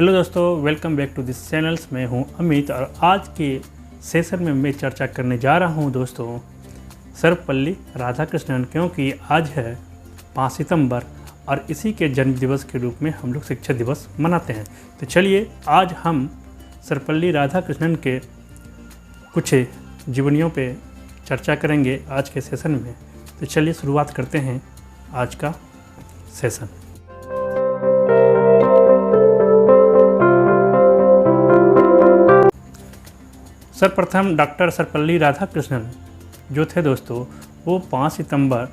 Hello दोस्तों, welcome back to this channels. मैं हूं अमित और आज के सेशन में मैं चर्चा करने जा रहा हूं दोस्तों सर्वपल्ली राधाकृष्णन, क्योंकि आज है 5 सितंबर और इसी के जन्म दिवस के रूप में हम लोग शिक्षक दिवस मनाते हैं। तो चलिए आज हम सर्वपल्ली राधाकृष्णन के कुछ जीवनियों पे चर्चा करेंगे आज के सेशन में। तो चलिए शुरुआत करते हैं आज का सेशन। सर्वप्रथम डॉक्टर सर्वपल्ली राधाकृष्णन जो थे दोस्तों, वो 5 सितंबर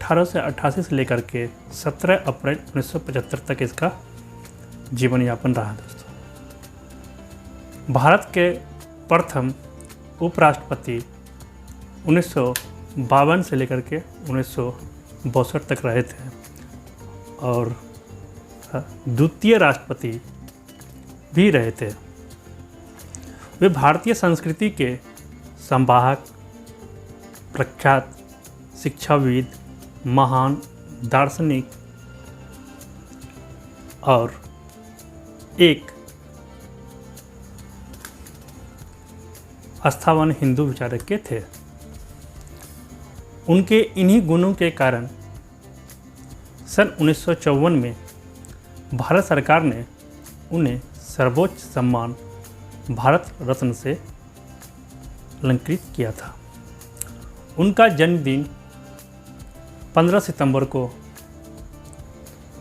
1888 से लेकर के 17 अप्रैल 1975 तक इसका जीवन यापन रहा दोस्तों। भारत के प्रथम उपराष्ट्रपति 1952 से लेकर के 1962 तक रहे थे और द्वितीय राष्ट्रपति भी रहे थे। वे भारतीय संस्कृति के संवाहक, प्रख्यात शिक्षाविद, महान दार्शनिक और एक आस्थावान हिंदू विचारक के थे। उनके इन्हीं गुणों के कारण सन 1954 में भारत सरकार ने उन्हें सर्वोच्च सम्मान भारत रत्न से अलंकृत किया था। उनका जन्मदिन 15 सितंबर को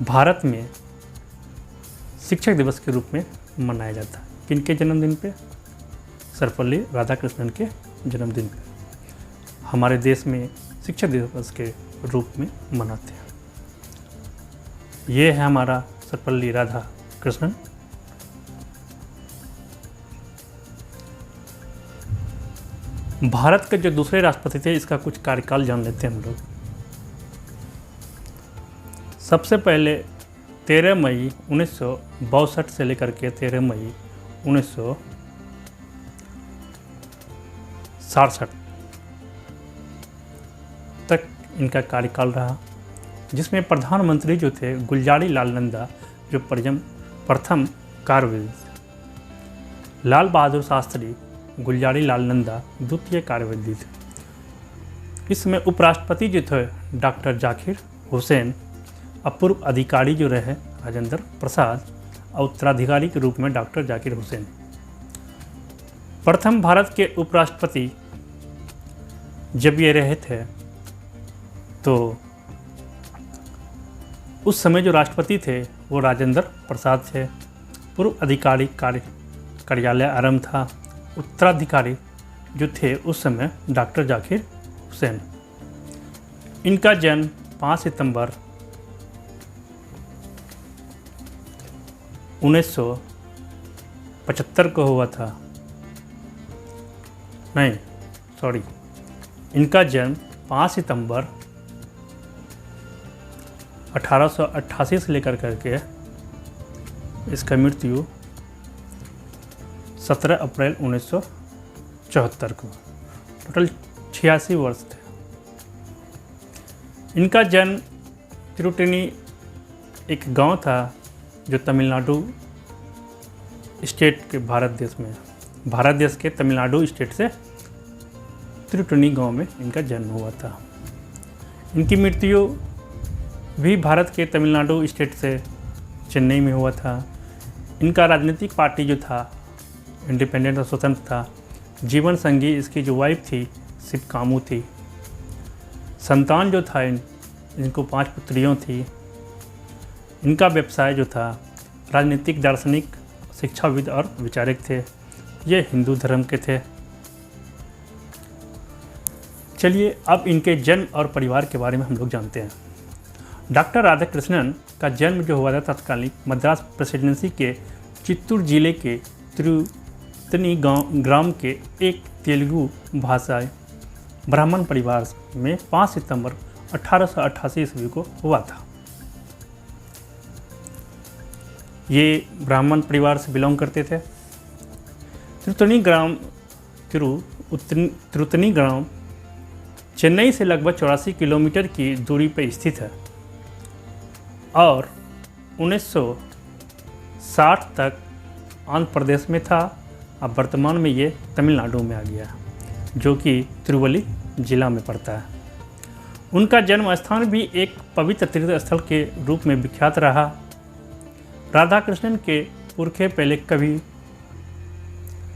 भारत में शिक्षक दिवस के रूप में मनाया जाता है। किनके जन्मदिन पे? सर्वपल्ली राधाकृष्णन के जन्मदिन पे हमारे देश में शिक्षक दिवस के रूप में मनाते हैं। ये है हमारा सर्वपल्ली राधाकृष्णन। भारत के जो दूसरे राष्ट्रपति थे, इसका कुछ कार्यकाल जान लेते हैं हम लोग। सबसे पहले 13 मई 1962 से लेकर के 13 मई 1967 तक इनका कार्यकाल रहा, जिसमें प्रधानमंत्री जो थे गुलजारी लाल नंदा जो प्रथम कार्यविद, लाल बहादुर शास्त्री गुलजारी लाल नंदा द्वितीय कार्यविधि थे। इसमें उपराष्ट्रपति जो थे डॉक्टर जाकिर हुसैन, अपूर्व अधिकारी जो रहे राजेंद्र प्रसाद और उत्तराधिकारी के रूप में डॉक्टर जाकिर हुसैन। प्रथम भारत के उपराष्ट्रपति जब ये रहे थे तो उस समय जो राष्ट्रपति थे वो राजेंद्र प्रसाद थे। पूर्व अधिकारी कार्यालय आरंभ था। उत्तराधिकारी जो थे उस समय डॉक्टर जाकिर हुसैन। इनका जन्म 5 सितंबर 1975 को हुआ था। इनका जन्म 5 सितंबर 1888 से लेकर करके इसका मृत्यु 17 अप्रैल 1974 को। टोटल 86 वर्ष थे। इनका जन्म तिरुटनी एक गांव था जो तमिलनाडु स्टेट के भारत देश के तमिलनाडु स्टेट से तिरुटनी गांव में इनका जन्म हुआ था। इनकी मृत्यु भी भारत के तमिलनाडु स्टेट से चेन्नई में हुआ था। इनका राजनीतिक पार्टी जो था इंडिपेंडेंट और स्वतंत्र था। जीवन संगी इसकी जो वाइफ थी शिव कामू थी। संतान जो था इनको 5 पुत्रियों थी। इनका व्यवसाय जो था राजनीतिक, दार्शनिक, शिक्षाविद और विचारक थे। ये हिंदू धर्म के थे। चलिए अब इनके जन्म और परिवार के बारे में हम लोग जानते हैं। डॉक्टर राधाकृष्णन का जन्म जो हुआ था तत्कालीन मद्रास प्रेसिडेंसी के चित्तूर जिले के तिरुतनी ग्राम के एक तेलुगु भाषाई ब्राह्मण परिवार में 5 सितंबर 1888 ईस्वी को हुआ था। ये ब्राह्मण परिवार से बिलोंग करते थे। तिरुतनी ग्राम चेन्नई से लगभग 84 किलोमीटर की दूरी पर स्थित है और 1960 1960 तक आंध्र प्रदेश में था। अब वर्तमान में ये तमिलनाडु में आ गया है, जो कि तिरुवल्ली जिला में पड़ता है। उनका जन्म स्थान भी एक पवित्र तीर्थ स्थल के रूप में विख्यात रहा। राधा कृष्णन के पुरखे पहले कभी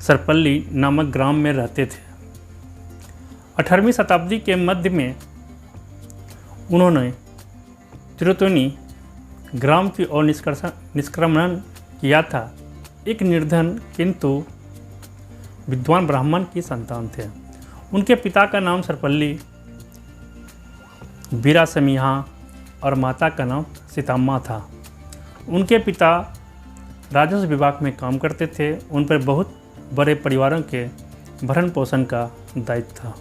सरपल्ली नामक ग्राम में रहते थे। 18वीं शताब्दी के मध्य में उन्होंने तिरुत्तनी ग्राम की ओर निष्क्रमण किया था। एक निर्धन किंतु विद्वान ब्राह्मण की संतान थे। उनके पिता का नाम सरपल्ली वीरासमिहा और माता का नाम सीताम्मा था। उनके पिता राजस्व विभाग में काम करते थे। उन पर बहुत बड़े परिवारों के भरण पोषण का दायित्व था।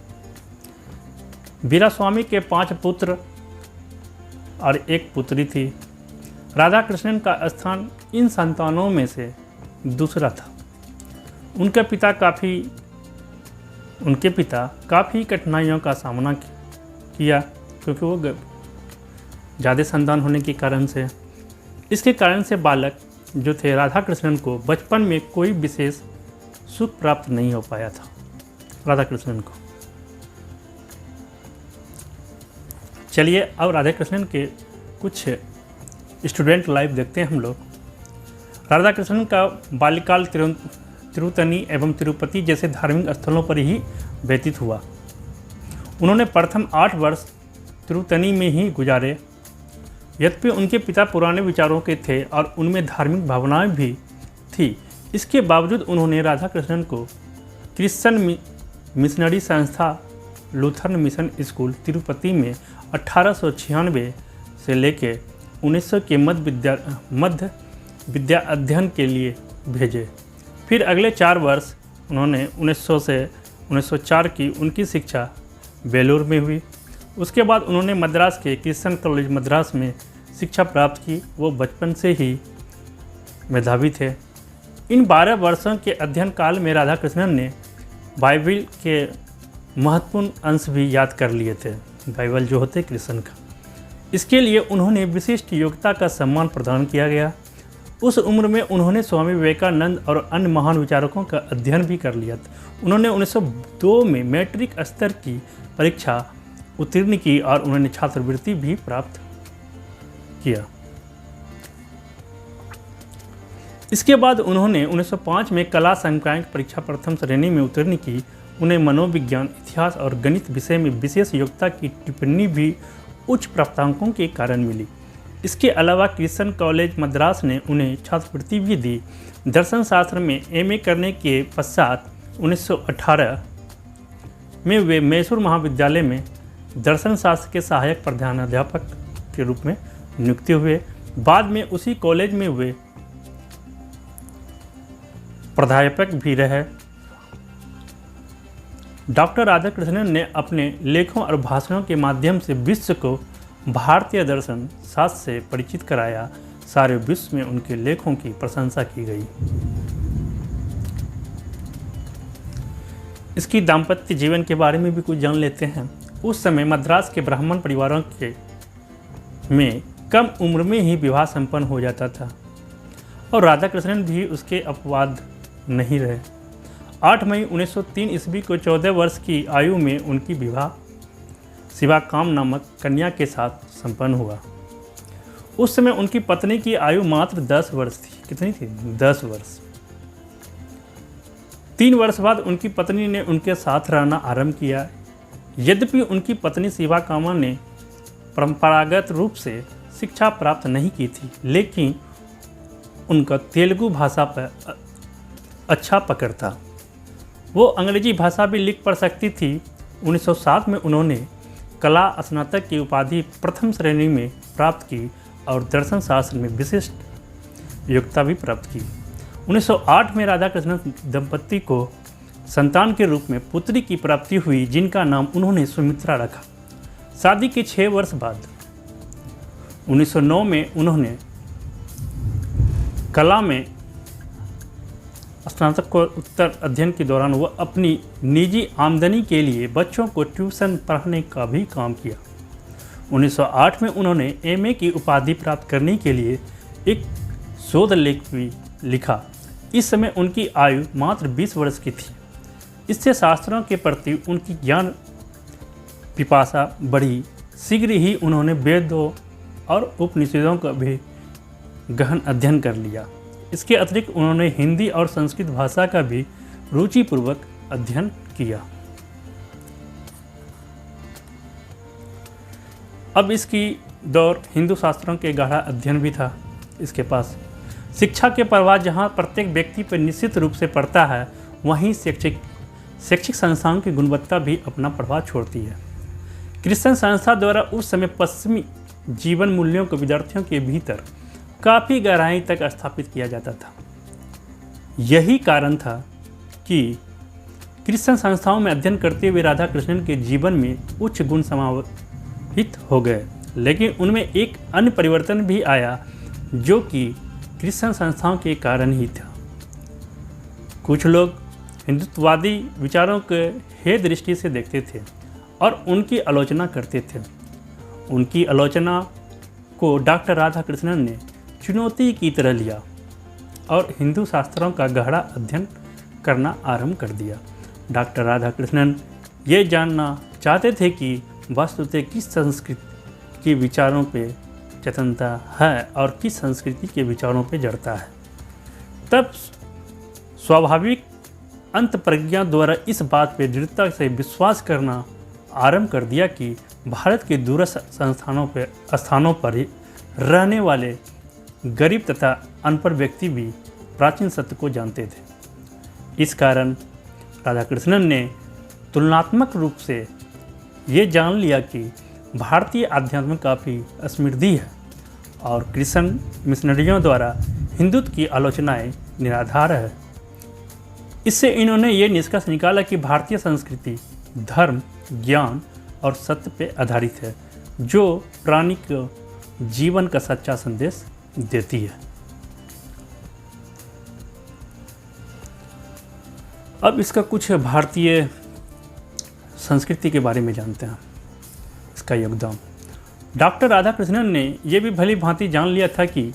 वीरास्वामी के 5 पुत्र और 1 पुत्री थी। राधा कृष्णन का स्थान इन संतानों में से दूसरा था। उनके पिता काफ़ी कठिनाइयों का सामना किया, क्योंकि वो ज़्यादा संतान होने के कारण से। इसके कारण से बालक जो थे राधा कृष्णन को बचपन में कोई विशेष सुख प्राप्त नहीं हो पाया था। राधा कृष्णन को चलिए अब राधा कृष्णन के कुछ स्टूडेंट लाइफ देखते हैं हम लोग। राधा कृष्णन का बाल्यकाल तिरुत्तनी एवं तिरुपति जैसे धार्मिक स्थलों पर ही व्यतीत हुआ। उन्होंने प्रथम 8 वर्ष तिरुत्तनी में ही गुजारे। यद्यपि उनके पिता पुराने विचारों के थे और उनमें धार्मिक भावनाएं भी थी, इसके बावजूद उन्होंने राधा कृष्णन को क्रिश्चियन मिशनरी संस्था लूथरन मिशन स्कूल तिरुपति में 1896 से लेकर 1900 के मध्य विद्या अध्ययन के लिए भेजे। फिर अगले 4 वर्ष उन्होंने 1900 से 1904 की उनकी शिक्षा बेलूर में हुई। उसके बाद उन्होंने मद्रास के क्रिश्चियन कॉलेज मद्रास में शिक्षा प्राप्त की। वो बचपन से ही मेधावी थे। इन 12 वर्षों के अध्ययन काल में राधा कृष्णन ने बाइबल के महत्वपूर्ण अंश भी याद कर लिए थे। बाइबल जो होते कृष्ण का, इसके लिए उन्होंने विशिष्ट योग्यता का सम्मान प्रदान किया गया। उस उम्र में उन्होंने स्वामी विवेकानंद और अन्य महान विचारकों का अध्ययन भी कर लिया था। उन्होंने 1902 में मैट्रिक स्तर की परीक्षा उत्तीर्ण की और उन्होंने छात्रवृत्ति भी प्राप्त किया। इसके बाद उन्होंने 1905 में कला संकाय परीक्षा प्रथम श्रेणी में उत्तीर्ण की। उन्हें मनोविज्ञान, इतिहास और गणित विषय में विशेष योग्यता की टिप्पणी भी उच्च प्राप्तांकों के कारण मिली। इसके अलावा क्रिश्चियन कॉलेज मद्रास ने उन्हें छात्रवृत्ति भी दी। दर्शन शास्त्र में एमए करने के पश्चात 1918 में वे मैसूर महाविद्यालय में दर्शन शास्त्र के सहायक प्रधानाध्यापक के रूप में नियुक्त हुए। बाद में उसी कॉलेज में वे प्राध्यापक भी रहे। डॉक्टर राधाकृष्णन ने अपने लेखों और भाषणों के माध्यम से विश्व को भारतीय दर्शन शास्त्र से परिचित कराया। सारे विश्व में उनके लेखों की प्रशंसा की गई। इसकी दाम्पत्य जीवन के बारे में भी कुछ जान लेते हैं। उस समय मद्रास के ब्राह्मण परिवारों में कम उम्र में ही विवाह संपन्न हो जाता था और राधाकृष्णन भी उसके अपवाद नहीं रहे। 8 मई 1903 ईस्वी को 14 वर्ष की आयु में उनकी विवाह शिवाकाम नामक कन्या के साथ संपन्न हुआ। उस समय उनकी पत्नी की आयु मात्र 10 वर्ष थी। कितनी थी? 10 वर्ष। 3 वर्ष बाद उनकी पत्नी ने उनके साथ रहना आरंभ किया। यद्यपि उनकी पत्नी शिवाकामा ने परंपरागत रूप से शिक्षा प्राप्त नहीं की थी, लेकिन उनका तेलुगु भाषा पर अच्छा पकड़ था। वो अंग्रेजी भाषा भी लिख पढ़ सकती थी। 1907 में उन्होंने कला स्नातक की उपाधि प्रथम श्रेणी में प्राप्त की और दर्शन शास्त्र में विशिष्ट योग्यता भी प्राप्त की। 1908 में राधाकृष्णन दंपति को संतान के रूप में पुत्री की प्राप्ति हुई, जिनका नाम उन्होंने सुमित्रा रखा। शादी के 6 वर्ष बाद 1909 में उन्होंने कला में स्नातक को उत्तर अध्ययन के दौरान वह अपनी निजी आमदनी के लिए बच्चों को ट्यूशन पढ़ाने का भी काम किया। 1908 में उन्होंने एमए की उपाधि प्राप्त करने के लिए एक शोध लेख भी लिखा। इस समय उनकी आयु मात्र 20 वर्ष की थी। इससे शास्त्रों के प्रति उनकी ज्ञान पिपासा बढ़ी। शीघ्र ही उन्होंने वेदों और उपनिषदों का भी गहन अध्ययन कर लिया। इसके अतिरिक्त उन्होंने हिंदी और संस्कृत भाषा का भी रुचिपूर्वक अध्ययन किया। अब इसकी दौर हिंदू शास्त्रों के गाढ़ा अध्ययन भी था इसके पास। शिक्षा के प्रवाह जहाँ प्रत्येक व्यक्ति पर निश्चित रूप से पड़ता है, वहीं शैक्षिक संस्थाओं की गुणवत्ता भी अपना प्रभाव छोड़ती है। क्रिश्चियन संस्था द्वारा उस समय पश्चिमी जीवन मूल्यों को विद्यार्थियों के भीतर काफ़ी गहराई तक स्थापित किया जाता था। यही कारण था कि क्रिश्चियन संस्थाओं में अध्ययन करते हुए राधा कृष्णन के जीवन में उच्च गुण समाहित हो गए। लेकिन उनमें एक अन्य परिवर्तन भी आया जो कि क्रिश्चियन संस्थाओं के कारण ही था। कुछ लोग हिंदुत्ववादी विचारों के हे दृष्टि से देखते थे और उनकी आलोचना करते थे। उनकी आलोचना को डॉक्टर राधा कृष्णन ने चुनौती की तरह लिया और हिंदू शास्त्रों का गहरा अध्ययन करना आरंभ कर दिया। डॉक्टर राधा कृष्णन ये जानना चाहते थे कि वास्तुतः किस संस्कृति के विचारों पे चेतनता है और किस संस्कृति के विचारों पे जड़ता है। तब स्वाभाविक अंत प्रज्ञा द्वारा इस बात पे दृढ़ता से विश्वास करना आरंभ कर दिया कि भारत के दूरस्थ स्थानों पर ही रहने वाले गरीब तथा अनपढ़ व्यक्ति भी प्राचीन सत्य को जानते थे। इस कारण राधाकृष्णन ने तुलनात्मक रूप से ये जान लिया कि भारतीय आध्यात्म काफ़ी समृद्धि है और क्रिश्चियन मिशनरियों द्वारा हिंदुत्व की आलोचनाएं निराधार है। इससे इन्होंने ये निष्कर्ष निकाला कि भारतीय संस्कृति धर्म, ज्ञान और सत्य पे आधारित है, जो प्राणी को जीवन का सच्चा संदेश देती है। अब इसका कुछ भारतीय संस्कृति के बारे में जानते हैं, इसका योगदान। डॉक्टर राधाकृष्णन ने यह भी भली भांति जान लिया था कि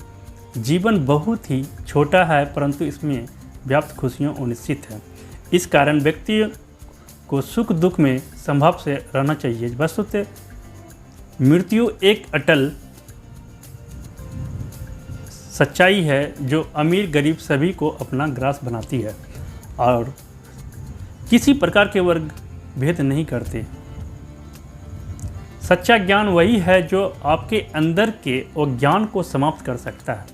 जीवन बहुत ही छोटा है, परंतु इसमें व्याप्त खुशियाँ अनिश्चित है। इस कारण व्यक्ति को सुख दुख में संभव से रहना चाहिए। वस्तुतः मृत्यु एक अटल सच्चाई है जो अमीर गरीब सभी को अपना ग्रास बनाती है और किसी प्रकार के वर्ग भेद नहीं करते। सच्चा ज्ञान वही है जो आपके अंदर के अज्ञान को समाप्त कर सकता है।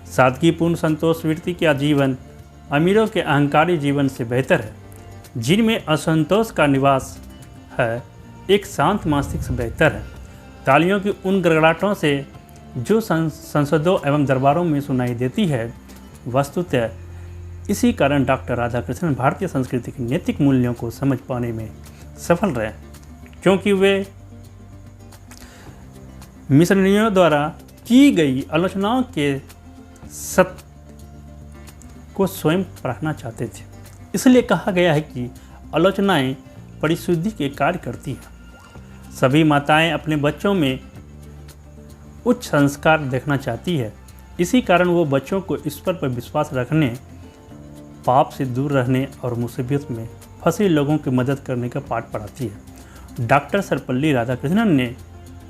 सादगीपूर्ण संतोष वृत्ति का जीवन अमीरों के अहंकारी जीवन से बेहतर है। जिनमें असंतोष का निवास है, एक शांत मस्तिष्क से बेहतर है। तालियों की उन गड़गड़ाहटों से जो संसदों एवं दरबारों में सुनाई देती है, वस्तुतः इसी कारण डॉक्टर राधाकृष्णन भारतीय संस्कृति के नैतिक मूल्यों को समझ पाने में सफल रहे, क्योंकि वे मिशनरियों द्वारा की गई आलोचनाओं के सत्य को स्वयं परखना चाहते थे। इसलिए कहा गया है कि आलोचनाएं परिशुद्धि के कार्य करती हैं। सभी माताएं अपने बच्चों में उच्च संस्कार देखना चाहती है। इसी कारण वो बच्चों को ईश्वर पर विश्वास रखने, पाप से दूर रहने और मुसीबत में फंसे लोगों की मदद करने का पाठ पढ़ाती है। डॉक्टर सर्वपल्ली राधाकृष्णन ने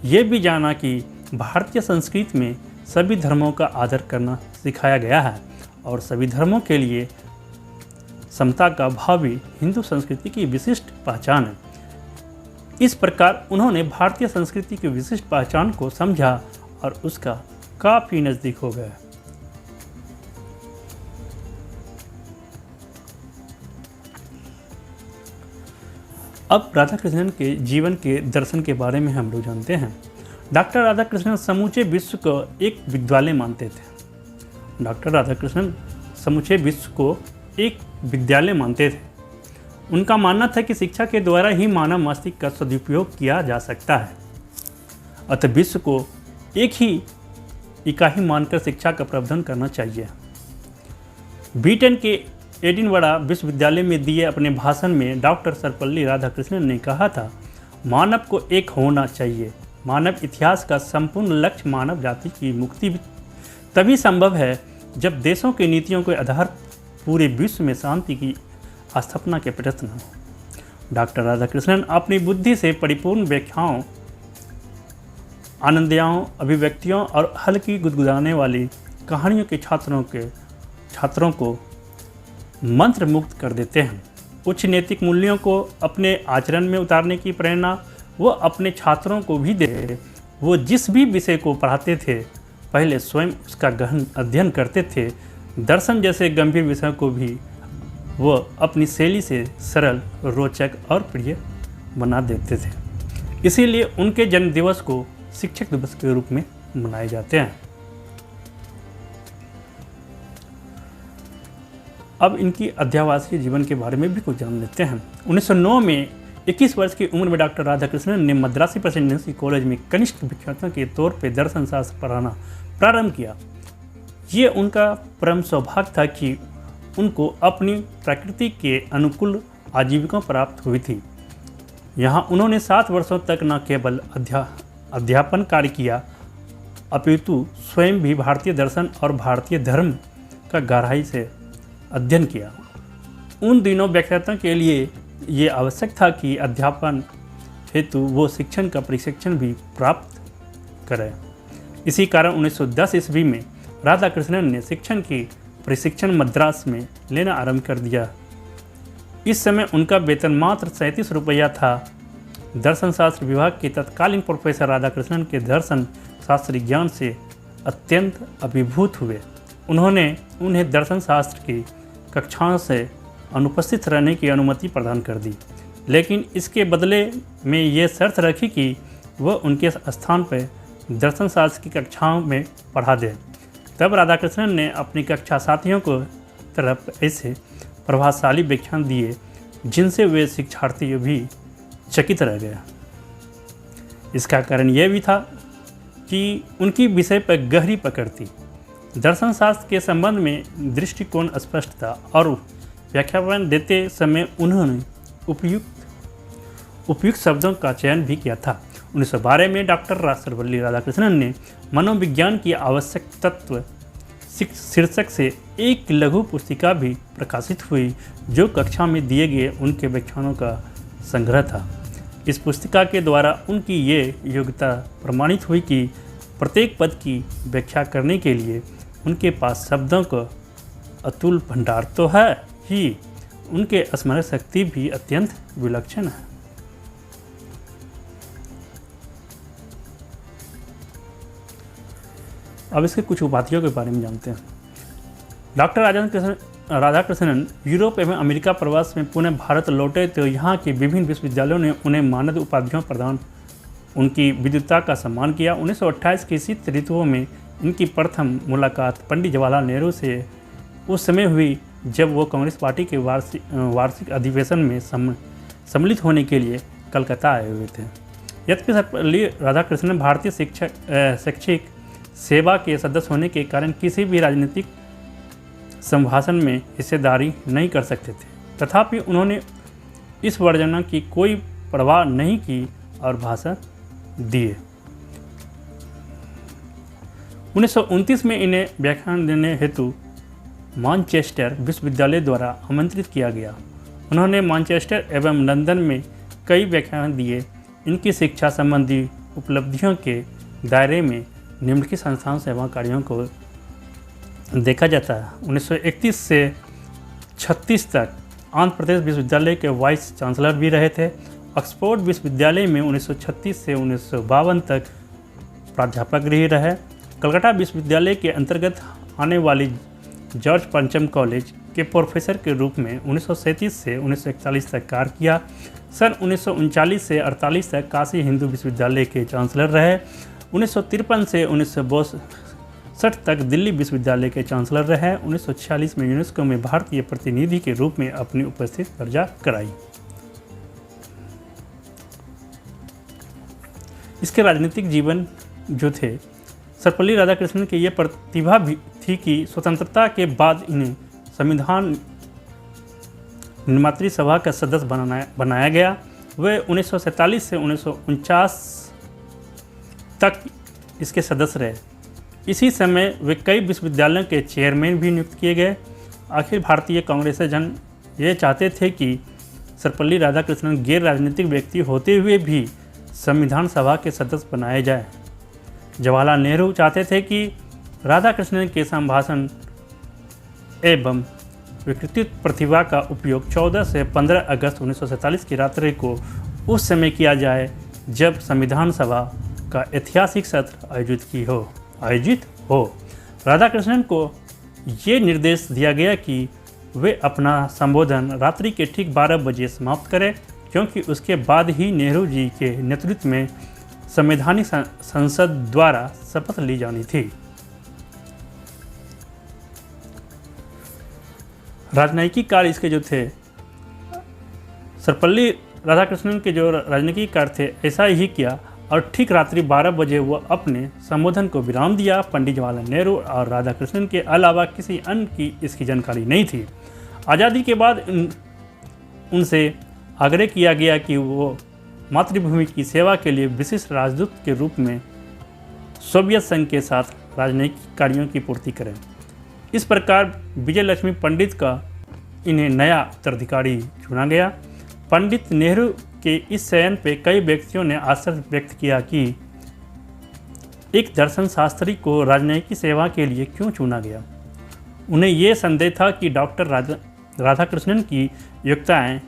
यह भी जाना कि भारतीय संस्कृति में सभी धर्मों का आदर करना सिखाया गया है और सभी धर्मों के लिए समता का भाव भी हिंदू संस्कृति की विशिष्ट पहचान है। इस प्रकार उन्होंने भारतीय संस्कृति की विशिष्ट पहचान को समझा और उसका काफ़ी नज़दीक हो गया। अब राधाकृष्णन के जीवन के दर्शन के बारे में हम लोग जानते हैं। डॉक्टर राधाकृष्णन समूचे विश्व को एक विद्यालय मानते थे। डॉक्टर राधाकृष्णन समूचे विश्व को एक विद्यालय मानते थे। उनका मानना था कि शिक्षा के द्वारा ही मानव मस्तिष्क का सदुपयोग किया जा सकता है। अतः विश्व को एक ही इकाई मानकर शिक्षा का प्रबंधन करना चाहिए। ब्रिटेन के एडिनबरा विश्वविद्यालय में दिए अपने भाषण में डॉक्टर सर्वपल्ली राधाकृष्णन ने कहा था, मानव को एक होना चाहिए। मानव इतिहास का संपूर्ण लक्ष्य मानव जाति की मुक्ति तभी संभव है जब देशों की नीतियों के आधार पूरे विश्व में शांति की स्थापना के प्रयत्न हो। डॉक्टर राधाकृष्णन अपनी बुद्धि से परिपूर्ण व्याख्याओं, आनंदयाओं, अभिव्यक्तियों और हल्की गुदगुदाने वाली कहानियों के छात्रों को मंत्र मुक्त कर देते हैं। उच्च नैतिक मूल्यों को अपने आचरण में उतारने की प्रेरणा वो अपने छात्रों को भी दे। वो जिस भी विषय को पढ़ाते थे पहले स्वयं उसका गहन अध्ययन करते थे। दर्शन जैसे गंभीर विषयों को भी वो अपनी शैली से सरल, रोचक और प्रिय बना देते थे। इसीलिए उनके जन्म दिवस को शिक्षक दिवस के रूप में मनाए जाते हैं। अब इनकी अध्यावासीय जीवन के बारे में भी कुछ जान लेते हैं। 1909 में 21 वर्ष की उम्र में डॉक्टर राधाकृष्णन ने मद्रासी प्रेसिडेंसी कॉलेज में कनिष्ठ विद्यार्थियों के तौर पर दर्शन शास्त्र पढ़ाना प्रारंभ किया। ये उनका परम सौभाग्य था कि उनको अपनी प्रकृति के अनुकूल आजीविका प्राप्त हुई थी। यहाँ उन्होंने 7 वर्षों तक न केवल अध्यापन कार्य किया अपितु स्वयं भी भारतीय दर्शन और भारतीय धर्म का गहराई से अध्ययन किया। उन दिनों व्याख्याताओं के लिए ये आवश्यक था कि अध्यापन हेतु वो शिक्षण का प्रशिक्षण भी प्राप्त करें। इसी कारण 1910 ईस्वी में राधाकृष्णन ने शिक्षण की प्रशिक्षण मद्रास में लेना आरंभ कर दिया। इस समय उनका वेतन मात्र 37 रुपया था। दर्शन शास्त्र विभाग के तत्कालीन प्रोफेसर राधाकृष्णन के दर्शन शास्त्री ज्ञान से अत्यंत अभिभूत हुए। उन्हें दर्शन शास्त्र की कक्षाओं से अनुपस्थित रहने की अनुमति प्रदान कर दी, लेकिन इसके बदले में ये शर्त रखी कि वह उनके स्थान पर दर्शन शास्त्र की कक्षाओं में पढ़ा दें। तब राधाकृष्णन ने अपनी कक्षा साथियों को तरफ ऐसे प्रभावशाली व्याख्यान दिए जिनसे वे शिक्षार्थी भी चकित रह गए। इसका कारण यह भी था कि उनकी विषय पर गहरी पकड़ थी। दर्शन शास्त्र के संबंध में दृष्टिकोण स्पष्ट था और व्याख्यान देते समय उन्होंने उपयुक्त शब्दों का चयन भी किया था। 1912 में डॉक्टर सर्वपल्ली राधाकृष्णन ने मनोविज्ञान की आवश्यक तत्व शीर्षक से एक लघु पुस्तिका भी प्रकाशित हुई, जो कक्षा में दिए गए उनके व्याख्यानों का संग्रह था। इस पुस्तिका के द्वारा उनकी ये योग्यता प्रमाणित हुई कि प्रत्येक पद की व्याख्या करने के लिए उनके पास शब्दों का अतुल भंडार तो है ही, उनके स्मरण शक्ति भी अत्यंत विलक्षण है। अब इसके कुछ उपाधियों के बारे में जानते हैं। डॉक्टर राधाकृष्णन यूरोप एवं अमेरिका प्रवास में पुनः भारत लौटे तो यहाँ के विभिन्न विश्वविद्यालयों ने उन्हें मानद उपाधियों प्रदान उनकी विद्वता का सम्मान किया। 1928 की शीत ऋतुओं में इनकी प्रथम मुलाकात पंडित जवाहरलाल नेहरू से उस समय हुई जब वो कांग्रेस पार्टी के वार्षिक अधिवेशन में सम्मिलित होने के लिए कलकत्ता आए हुए थे। यद्यपि सर्वपल्ली राधाकृष्णन भारतीय शैक्षिक सेवा के सदस्य होने के कारण किसी भी राजनीतिक संभाषण में हिस्सेदारी नहीं कर सकते थे, तथापि उन्होंने इस वर्जना की कोई परवाह नहीं की और भाषण दिए। 1929 में इन्हें व्याख्यान देने हेतु मैनचेस्टर विश्वविद्यालय द्वारा आमंत्रित किया गया। उन्होंने मैनचेस्टर एवं लंदन में कई व्याख्यान दिए। इनकी शिक्षा संबंधी उपलब्धियों के दायरे में निम्नलिखित संस्थान सेवा कार्यों को देखा जाता है। 1931 से 36 तक आंध्र प्रदेश विश्वविद्यालय के वाइस चांसलर भी रहे थे। ऑक्सफोर्ड विश्वविद्यालय में 1936 से 1952 तक प्राध्यापक भी रहे। कलकत्ता विश्वविद्यालय के अंतर्गत आने वाली जॉर्ज पंचम कॉलेज के प्रोफेसर के रूप में 1937 से 1941 तक कार्य किया। सन 1939 से 1948 तक काशी हिंदू विश्वविद्यालय के चांसलर रहे। 1953 से 1962 तक दिल्ली विश्वविद्यालय के चांसलर रहे। 1946 में यूनेस्को में भारतीय प्रतिनिधि के रूप में अपनी उपस्थिति दर्ज कराई। इसके राजनीतिक जीवन जो थे, सर्वपल्ली राधाकृष्णन की ये प्रतिभा भी थी कि स्वतंत्रता के बाद इन्हें संविधान निर्मात्री सभा का सदस्य बनाया गया। वे 1947 से 1949 तक इसके सदस्य रहे। इसी समय वे कई विश्वविद्यालयों के चेयरमैन भी नियुक्त किए गए। अखिल भारतीय कांग्रेस जन ये चाहते थे कि सर्वपल्ली राधाकृष्णन गैर राजनीतिक व्यक्ति होते हुए भी संविधान सभा के सदस्य बनाए जाए। जवाहरलाल नेहरू चाहते थे कि राधाकृष्णन के संभाषण एवं विकृत प्रतिभा का उपयोग 14 से 15 अगस्त 1947 की रात्रि को उस समय किया जाए जब संविधान सभा का ऐतिहासिक सत्र आयोजित हो। राधाकृष्णन को ये निर्देश दिया गया कि वे अपना संबोधन रात्रि के ठीक 12 बजे समाप्त करें, क्योंकि उसके बाद ही नेहरू जी के नेतृत्व में संवैधानिक संसद द्वारा शपथ ली जानी थी। राजनयिक कार्य इसके जो थे, सर्वपल्ली राधाकृष्णन के जो राजनयिक कार्य थे ऐसा ही किया और ठीक रात्रि 12 बजे वो अपने संबोधन को विराम दिया। पंडित जवाहरलाल नेहरू और राधाकृष्णन के अलावा किसी अन्य की इसकी जानकारी नहीं थी। आज़ादी के बाद उनसे आग्रह किया गया कि वो मातृभूमि की सेवा के लिए विशिष्ट राजदूत के रूप में सोवियत संघ के साथ राजनयिक कार्यों की पूर्ति करें। इस प्रकार विजय लक्ष्मी पंडित का इन्हें नया उत्तराधिकारी चुना गया। पंडित नेहरू के इस चयन पे कई व्यक्तियों ने आश्चर्य व्यक्त किया कि एक दर्शन शास्त्री को राजनयिक सेवा के लिए क्यों चुना गया। उन्हें यह संदेह था कि डॉक्टर राधाकृष्णन की योग्यताएं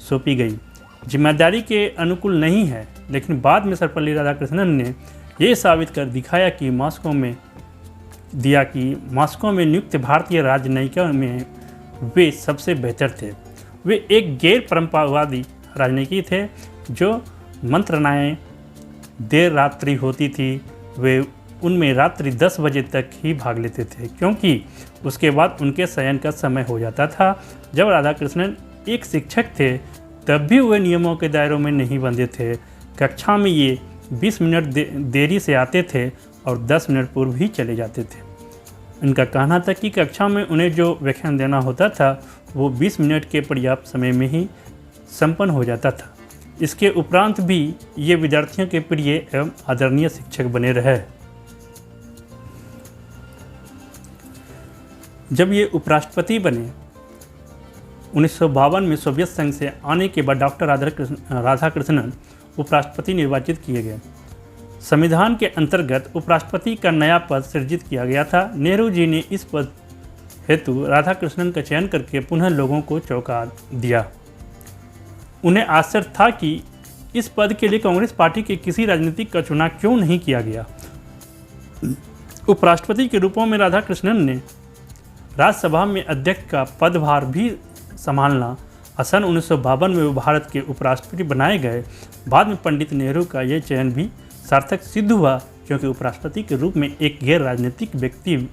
सौंपी गई जिम्मेदारी के अनुकूल नहीं है, लेकिन बाद में सर्वपल्ली राधाकृष्णन ने यह साबित कर दिखाया कि मॉस्को में नियुक्त भारतीय राजनयिकों में वे सबसे बेहतर थे। वे एक गैर परंपरावादी राजनीति थे। जो मंत्रणाएं देर रात्रि होती थी वे उनमें रात्रि 10 बजे तक ही भाग लेते थे, क्योंकि उसके बाद उनके शयन का समय हो जाता था। जब राधाकृष्णन एक शिक्षक थे तब भी वे नियमों के दायरों में नहीं बंधे थे। कक्षा में ये 20 मिनट देरी से आते थे और 10 मिनट पूर्व ही चले जाते थे। इनका कहना था कि कक्षा में उन्हें जो व्याख्यान देना होता था वो 20 मिनट के पर्याप्त समय में ही संपन्न हो जाता था। इसके उपरांत भी ये विद्यार्थियों के प्रिय एवं आदरणीय शिक्षक बने रहे। जब ये उपराष्ट्रपति बने 1952 में सोवियत संघ से आने के बाद डॉक्टर राधाकृष्णन उपराष्ट्रपति निर्वाचित किए गए। संविधान के अंतर्गत उपराष्ट्रपति का नया पद सृजित किया गया था। नेहरू जी ने इस पद हेतु राधाकृष्णन का चयन करके पुनः लोगों को चौंका दिया। उन्हें आश्चर्य था कि इस पद के लिए कांग्रेस पार्टी के किसी राजनीतिक का चुनाव क्यों नहीं किया गया। उपराष्ट्रपति के रूप में राधाकृष्णन ने राज्यसभा में अध्यक्ष का पदभार भी संभालना। सन 1952 में वो भारत के उपराष्ट्रपति बनाए गए। बाद में पंडित नेहरू का यह चयन भी सार्थक सिद्ध हुआ, क्योंकि उपराष्ट्रपति के रूप में एक गैर राजनीतिक व्यक्ति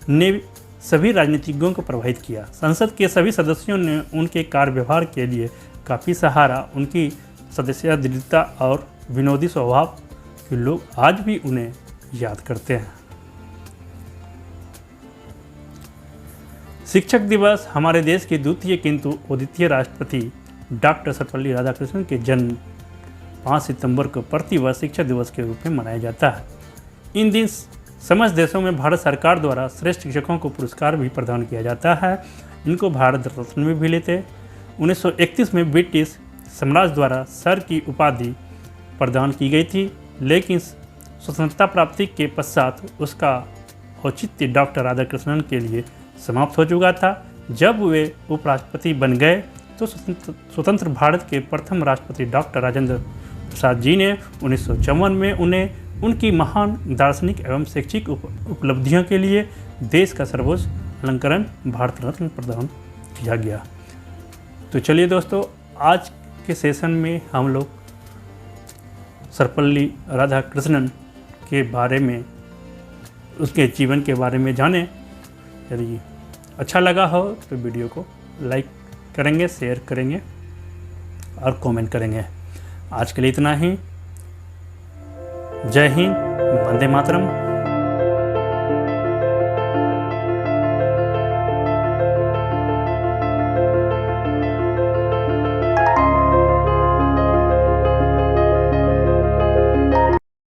ने सभी राजनीतिज्ञों को प्रभावित किया। संसद के सभी सदस्यों ने उनके कार्य व्यवहार के लिए काफ़ी सहारा। उनकी सदस्यता दृढ़ता और विनोदी स्वभाव के लोग आज भी उन्हें याद करते हैं। शिक्षक दिवस हमारे देश के द्वितीय किंतु अद्वितीय राष्ट्रपति डॉक्टर सर्वपल्ली राधाकृष्णन के जन्म 5 सितंबर को प्रतिवर्ष शिक्षक दिवस के रूप में मनाया जाता है। इन दिन समस्त देशों में भारत सरकार द्वारा श्रेष्ठ शिक्षकों को पुरस्कार भी प्रदान किया जाता है। इनको भारत रत्न में भी लेते। 1931 में ब्रिटिश साम्राज्य द्वारा सर की उपाधि प्रदान की गई थी, लेकिन स्वतंत्रता प्राप्ति के पश्चात उसका औचित्य डॉक्टर राधाकृष्णन के लिए समाप्त हो चुका था। जब वे उपराष्ट्रपति बन गए तो स्वतंत्र भारत के प्रथम राष्ट्रपति डॉक्टर राजेंद्र प्रसाद जी ने 1954 में उन्हें उनकी महान दार्शनिक एवं शैक्षिक उपलब्धियों के लिए देश का सर्वोच्च अलंकरण भारत रत्न प्रदान किया गया। तो चलिए दोस्तों, आज के सेशन में हम लोग सर्वपल्ली राधाकृष्णन के बारे में, उसके जीवन के बारे में जाने। यदि अच्छा लगा हो तो वीडियो को लाइक करेंगे, शेयर करेंगे और कमेंट करेंगे। आज के लिए इतना ही। जय हिंद, वंदे मातरम।